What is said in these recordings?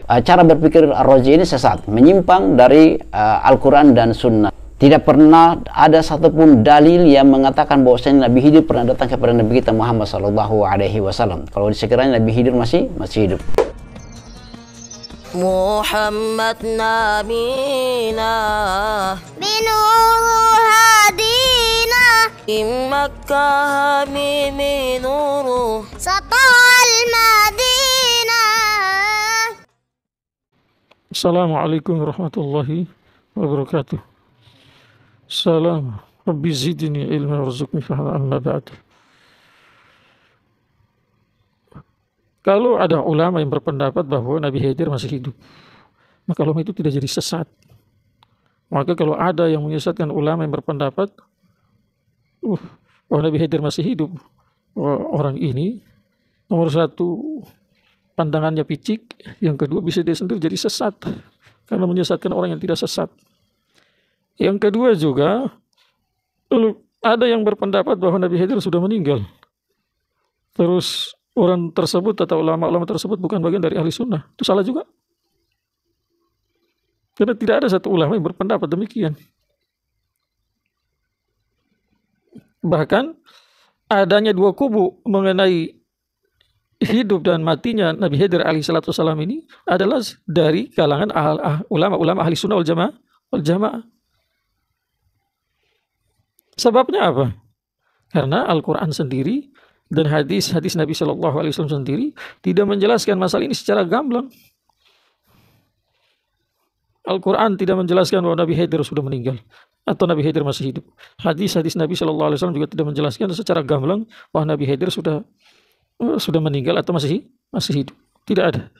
Cara berpikir Ar-Razi ini sesat, menyimpang dari Al-Quran dan Sunnah. Tidak pernah ada satupun dalil yang mengatakan bahwasanya Nabi Khidir pernah datang kepada Nabi kita Muhammad SAW. Kalau sekiranya Nabi Khidir masih hidup. Muhammad nabina binuru hadina in Makkah hamimi nuru satal Madinah. Assalamualaikum warahmatullahi wabarakatuh. Salam Rabbi zidni ilma warzuqni fahma amma ba'd. Kalau ada ulama yang berpendapat bahwa Nabi Khidir masih hidup, maka ulama itu tidak jadi sesat. Maka kalau ada yang menyesatkan ulama yang berpendapat bahwa Nabi Khidir masih hidup, orang ini nomor satu pandangannya picik, yang kedua bisa dia sendiri jadi sesat karena menyesatkan orang yang tidak sesat. Yang kedua juga ada yang berpendapat bahwa Nabi Khidir sudah meninggal, terus orang tersebut atau ulama-ulama tersebut bukan bagian dari ahli sunnah. Itu salah juga, karena tidak ada satu ulama yang berpendapat demikian. Bahkan adanya dua kubu mengenai hidup dan matinya Nabi Khidir alaihissalam ini adalah dari kalangan ulama-ulama ahli sunnah wal jamaah. Sebabnya apa? Karena Al-Quran sendiri dan hadis-hadis Nabi SAW sendiri tidak menjelaskan masalah ini secara gamblang. Al-Quran tidak menjelaskan bahwa Nabi Khidir sudah meninggal atau Nabi Khidir masih hidup. Hadis-hadis Nabi SAW juga tidak menjelaskan secara gamblang bahwa Nabi Khidir sudah meninggal atau masih hidup. Tidak ada.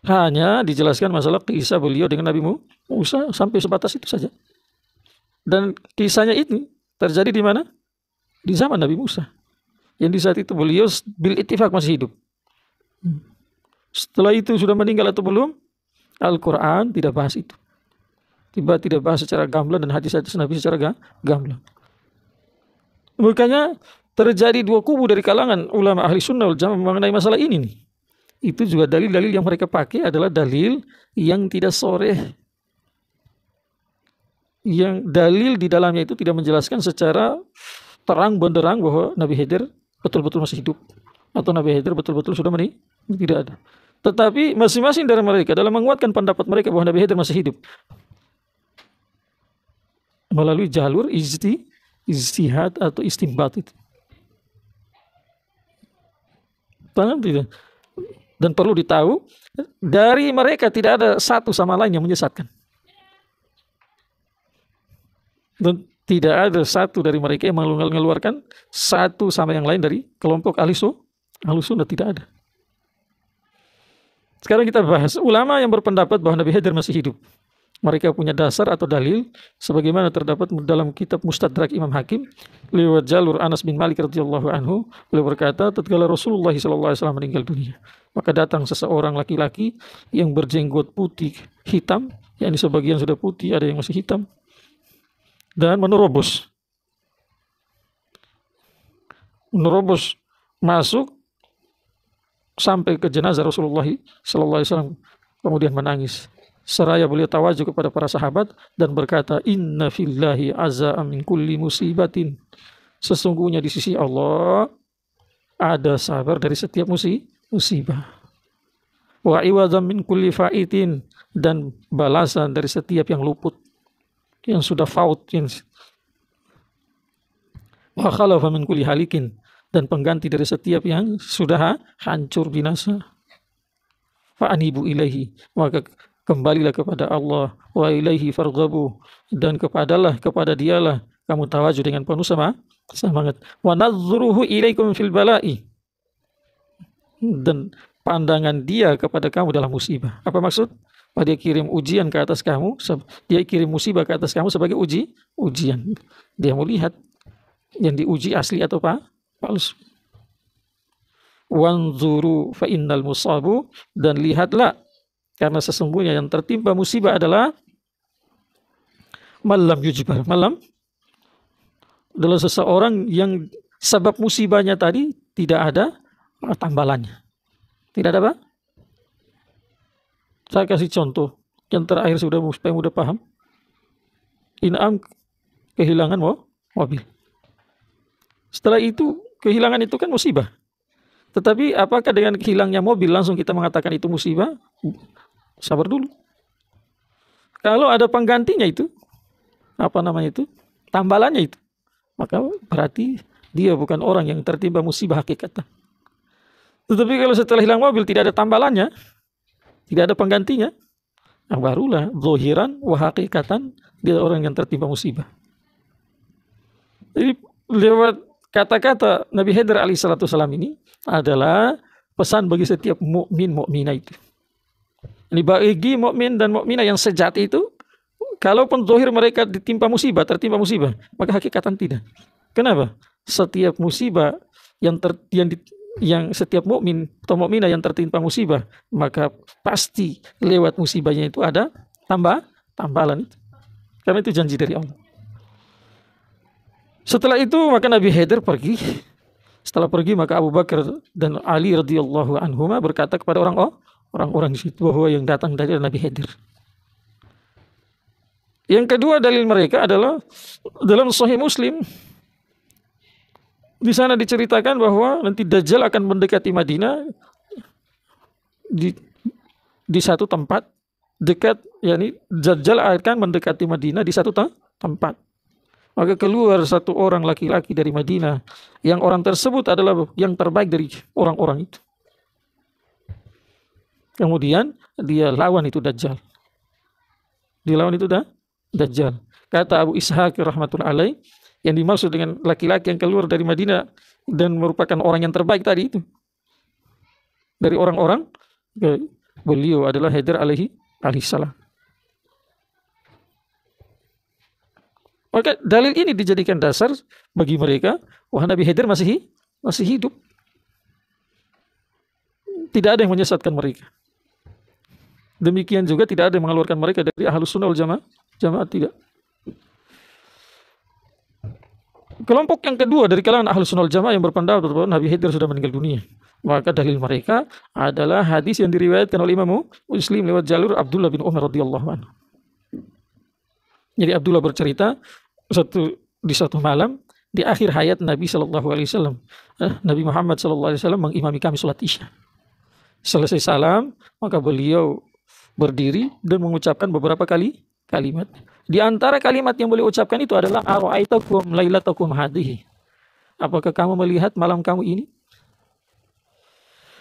Hanya dijelaskan masalah kisah beliau dengan Nabi Musa sampai sebatas itu saja. Dan kisahnya ini terjadi di mana? Di zaman Nabi Musa. Yang di saat itu beliau bil ittifaq masih hidup. Setelah itu sudah meninggal atau belum? Al-Quran tidak bahas itu. Tidak bahas secara gamblang dan hadis-hadis Nabi secara gamblang. Makanya terjadi dua kubu dari kalangan ulama ahli sunnah wal jamaah mengenai masalah ini nih. Itu juga dalil-dalil yang mereka pakai adalah dalil yang tidak sharih, yang dalil di dalamnya itu tidak menjelaskan secara terang benderang bahwa Nabi Khidir betul-betul masih hidup atau Nabi Khidir betul-betul sudah meninggal. Tidak ada. Tetapi masing-masing dari mereka dalam menguatkan pendapat mereka bahwa Nabi Khidir masih hidup melalui jalur ijtihad atau istinbat itu. Paham tidak? Dan perlu ditahu, dari mereka tidak ada satu sama lain yang menyesatkan. Dan tidak ada satu dari mereka yang mengeluarkan satu sama yang lain dari kelompok ahli sunnah, tidak ada. Sekarang kita bahas ulama yang berpendapat bahwa Nabi Khidir masih hidup. Mereka punya dasar atau dalil sebagaimana terdapat dalam kitab Mustadrak Imam Hakim lewat jalur Anas bin Malik radhiyallahu anhu. Beliau berkata, tatkala Rasulullah SAW meninggal dunia, maka datang seseorang laki-laki yang berjenggot putih hitam, yakni sebagian sudah putih, ada yang masih hitam, dan menerobos masuk sampai ke jenazah Rasulullah SAW, kemudian menangis. Seraya beliau tawajuh kepada para sahabat dan berkata, inna fillahi azza min kulli musibatin. Sesungguhnya di sisi Allah ada sabar dari setiap musibah. Wa iwadzam min kulli faitin, dan balasan dari setiap yang luput, yang sudah faut, wa khalafa min kulli halikin, dan pengganti dari setiap yang sudah hancur binasa. Fa anibu ilaihi, maka kembalilah kepada Allah, wa ilaihi farghabu, dan kepada dialah kamu tawajuh dengan penuh semangat. Wa nadzuruhu ilaikum fil bala'i, dan pandangan dia kepada kamu dalam musibah. Apa maksud? Dia kirim ujian ke atas kamu, dia kirim musibah ke atas kamu sebagai ujian. Dia mau lihat yang diuji asli atau palsu. Wanzuru fa innal musabu, dan lihatlah, karena sesungguhnya yang tertimpa musibah adalah malam yujbar. Malam adalah seseorang yang sebab musibahnya tadi tidak ada tambalannya. Tidak ada apa? Saya kasih contoh yang terakhir supaya mudah paham. In'am kehilangan mobil. Setelah itu kehilangan itu kan musibah. Tetapi apakah dengan hilangnya mobil langsung kita mengatakan itu musibah? Sabar dulu. Kalau ada penggantinya itu, apa namanya itu? Tambalannya itu. Maka berarti dia bukan orang yang tertimpa musibah hakikatan. Tetapi kalau setelah hilang mobil tidak ada tambalannya, tidak ada penggantinya, nah barulah zahiran wa hakikatan dia orang yang tertimpa musibah. Jadi lewat kata-kata Nabi Khidir alaihissalam ini adalah pesan bagi setiap mukmin mukminah itu. Ini bagi mukmin dan mukminah yang sejati itu, kalaupun zahir mereka tertimpa musibah, maka hakikatan tidak. Kenapa? Setiap musibah yang setiap mukmin atau mukminah yang tertimpa musibah, maka pasti lewat musibahnya itu ada tambalan itu. Karena itu janji dari Allah. Setelah itu maka Nabi Khidir pergi. Setelah pergi maka Abu Bakar dan Ali radhiyallahu anhuma berkata kepada orang-orang di situ bahwa yang datang dari Nabi Khidir. Yang kedua dalil mereka adalah dalam Sahih Muslim. Di sana diceritakan bahwa nanti Dajjal akan mendekati Madinah di satu tempat dekat, yakni Dajjal akan mendekati Madinah di satu tempat. Maka keluar satu orang laki-laki dari Madinah, yang orang tersebut adalah yang terbaik dari orang-orang itu. Kemudian dia lawan itu Dajjal. Dajjal. Kata Abu Ishaq rahmatullahi alaih, yang dimaksud dengan laki-laki yang keluar dari Madinah dan merupakan orang yang terbaik tadi itu dari orang-orang, beliau adalah Khidir alaihissalam. Maka dalil ini dijadikan dasar bagi mereka, wah Nabi Khidir masih hidup. Tidak ada yang menyesatkan mereka. Demikian juga tidak ada yang mengeluarkan mereka dari Ahlus Sunnah wal Jamaah tidak. Kelompok yang kedua dari kalangan Ahlus Sunnah wal Jamaah yang berpendapat bahwa Nabi Khidir sudah meninggal dunia, maka dalil mereka adalah hadis yang diriwayatkan oleh Imam Muslim lewat jalur Abdullah bin Umar radhiyallahu anhu. Jadi Abdullah bercerita di satu malam di akhir hayat Nabi Shallallahu Alaihi Wasallam, Nabi Muhammad Shallallahu Alaihi Wasallam mengimami kami sholat Isya. Selesai salam, maka beliau berdiri dan mengucapkan beberapa kalimat. Di antara kalimat yang beliau ucapkan itu adalah ara'aitakum lailatakum hadhihi. Apakah kamu melihat malam kamu ini?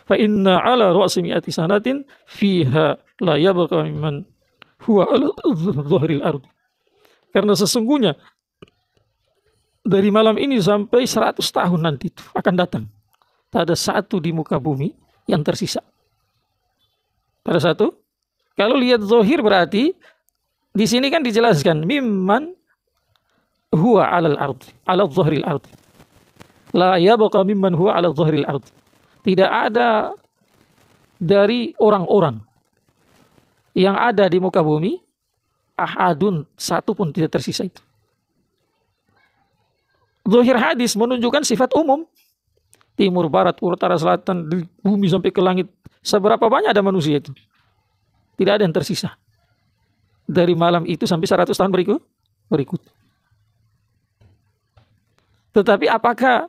Fa inna ala ra'si mi'ati sanatin fiha la yabqa mimman huwa ala dhahril ard. Karena sesungguhnya dari malam ini sampai 100 tahun nanti itu akan datang, tak ada satu di muka bumi yang tersisa. Pada satu, kalau lihat zahir berarti di sini kan dijelaskan mimman huwa alal ard, ala dhahril ard. La yabqa mimman huwa ala dhahril ard. Tidak ada dari orang-orang yang ada di muka bumi ahadun, satu pun tidak tersisa itu. Zahir hadis menunjukkan sifat umum. Timur, barat, utara, selatan, di bumi sampai ke langit. Seberapa banyak ada manusia itu? Tidak ada yang tersisa. Dari malam itu sampai 100 tahun berikut. Tetapi apakah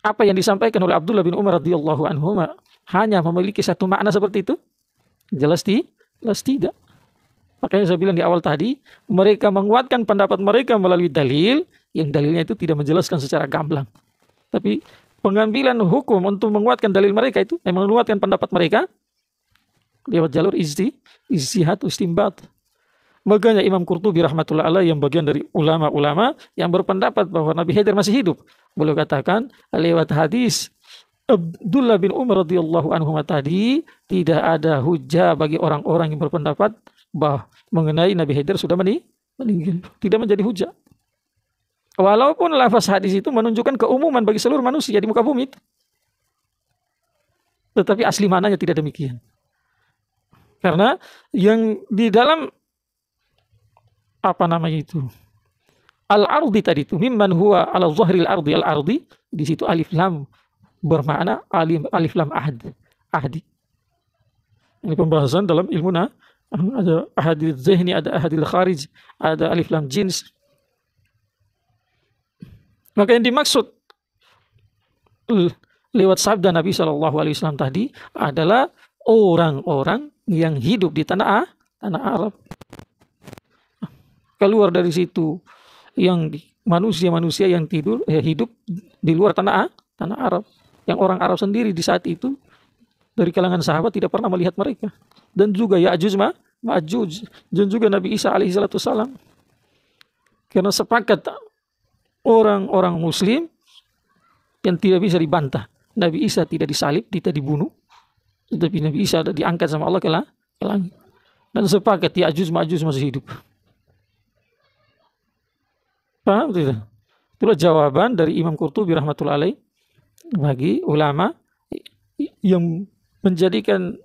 apa yang disampaikan oleh Abdullah bin Umar radhiyallahu anhu hanya memiliki satu makna seperti itu? Jelas tidak. Makanya saya bilang di awal tadi, mereka menguatkan pendapat mereka melalui dalil, yang dalilnya itu tidak menjelaskan secara gamblang. Tapi pengambilan hukum untuk menguatkan dalil mereka itu, menguatkan pendapat mereka lewat jalur ijtihad, istinbat. Makanya Imam Qurtubi rahmatullah alaih yang bagian dari ulama-ulama yang berpendapat bahwa Nabi Khidir masih hidup, beliau katakan lewat hadis Abdullah bin Umar radhiyallahu anhu tadi, tidak ada hujah bagi orang-orang yang berpendapat bahwa mengenai Nabi Khidir sudah meninggal, tidak menjadi hujah. Walaupun lafaz hadis itu menunjukkan keumuman bagi seluruh manusia di muka bumi itu. Tetapi asli maknanya tidak demikian. Karena yang di dalam al-ardi tadi itu, mimman huwa ala zahril ardi, al-ardi, di situ alif lam bermakna alif lam ahad. ahdi. Ini pembahasan dalam ilmu ada ahadil zihni, ada ahadil kharij, ada alif lam jins. Maka yang dimaksud lewat sabda Nabi SAW tadi adalah orang-orang yang hidup di tanah Arab. Keluar dari situ yang manusia-manusia yang hidup di luar tanah Arab, yang orang Arab sendiri di saat itu dari kalangan sahabat tidak pernah melihat mereka, dan juga Ya'juj Ma'juj, dan juga Nabi Isa alaihissalam. Karena sepakat orang-orang Muslim yang tidak bisa dibantah, Nabi Isa tidak disalib, tidak dibunuh, tetapi Nabi Isa diangkat sama Allah ke langit, dan sepakat Ya'juj Ma'juj masih hidup. Paham tidak? Itulah jawaban dari Imam Qurtubi rahmatullahi alaih bagi ulama yang menjadikan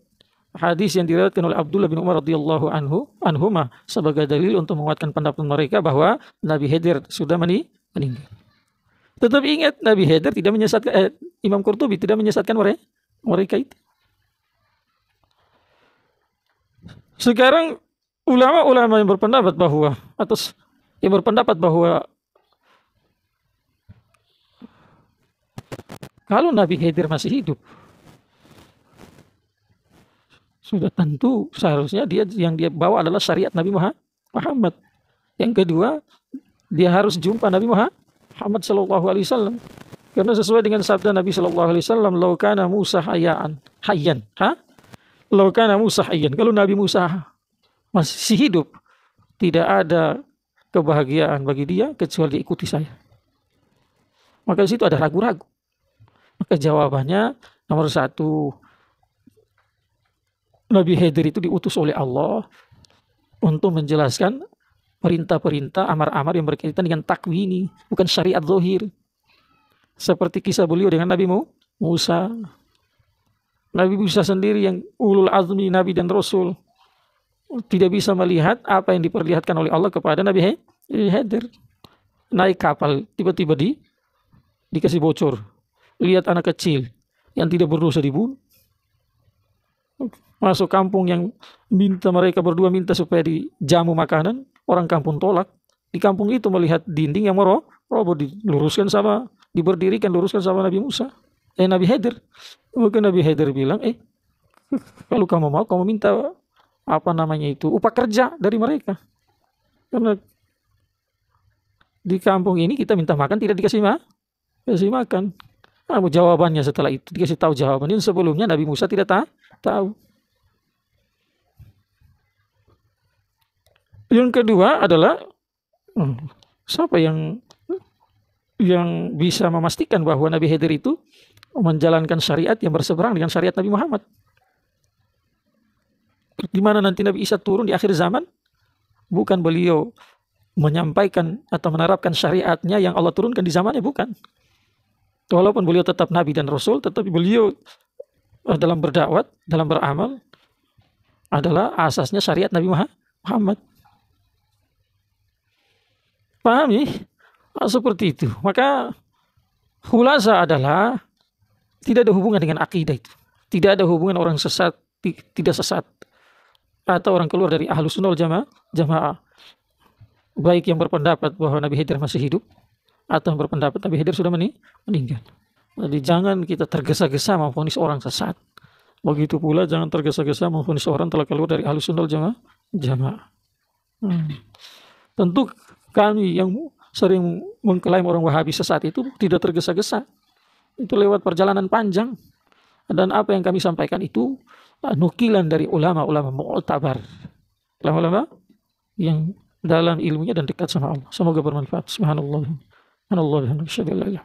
hadis yang diriwayatkan oleh Abdullah bin Umar radhiyallahu anhuma sebagai dalil untuk menguatkan pendapat mereka bahwa Nabi Khidir sudah meninggal. Tetapi ingat, Nabi Khidir tidak menyesatkan, Imam Qurtubi tidak menyesatkan mereka itu. Sekarang ulama-ulama yang berpendapat bahwa kalau Nabi Khidir masih hidup, sudah tentu seharusnya yang dia bawa adalah syariat Nabi Muhammad. Yang kedua, dia harus jumpa Nabi Muhammad SAW. Karena sesuai dengan sabda Nabi SAW, "Lau kana Musa hayyan." Lau kana Musa hayyan. Kalau Nabi Musa masih hidup, tidak ada kebahagiaan bagi dia kecuali ikuti saya. Maka di situ ada ragu-ragu. Maka jawabannya nomor satu, Nabi Khidir itu diutus oleh Allah untuk menjelaskan perintah-perintah, amar-amar yang berkaitan dengan takwini, bukan syariat zahir. Seperti kisah beliau dengan Nabi Musa. Nabi Musa sendiri yang ulul azmi Nabi dan Rasul tidak bisa melihat apa yang diperlihatkan oleh Allah kepada Nabi Khidir. Naik kapal, tiba-tiba dikasih bocor. Lihat anak kecil yang tidak berdosa dibunuh. Masuk kampung yang mereka berdua minta supaya dijamu makanan, orang kampung tolak. Di kampung itu melihat dinding yang roboh, diberdirikan luruskan sama Nabi Nabi Khidir. Maka Nabi Khidir bilang, kalau kamu mau, kamu minta upah kerja dari mereka. Karena di kampung ini kita minta makan tidak dikasih makan. Jawabannya setelah itu dikasih tahu jawabannya, sebelumnya Nabi Musa tidak tahu. Yang kedua adalah siapa yang bisa memastikan bahwa Nabi Khidir itu menjalankan syariat yang berseberang dengan syariat Nabi Muhammad? Di mana nanti Nabi Isa turun di akhir zaman, bukan beliau menyampaikan atau menerapkan syariatnya yang Allah turunkan di zamannya, bukan. Walaupun beliau tetap Nabi dan Rasul, tetapi beliau dalam berdakwah, dalam beramal adalah asasnya syariat Nabi Muhammad. Pahami? Seperti itu. Maka khulasa adalah tidak ada hubungan dengan akidah itu. Tidak ada hubungan orang sesat, tidak sesat, atau orang keluar dari Ahlus Sunnah wal Jamaah. Baik yang berpendapat bahwa Nabi Khidir masih hidup, atau berpendapat Nabi Khidir sudah meninggal. Jadi jangan kita tergesa-gesa memvonis orang sesat. Begitu pula jangan tergesa-gesa memvonis orang telah keluar dari Ahlus Sunnah wal Jamaah. Tentu kami yang sering mengklaim orang Wahabi sesat itu tidak tergesa-gesa. Itu lewat perjalanan panjang. Dan apa yang kami sampaikan itu nukilan dari ulama-ulama mu'tabar. Ulama-ulama yang dalam ilmunya dan dekat sama Allah. Semoga bermanfaat. Subhanallah. Subhanallah.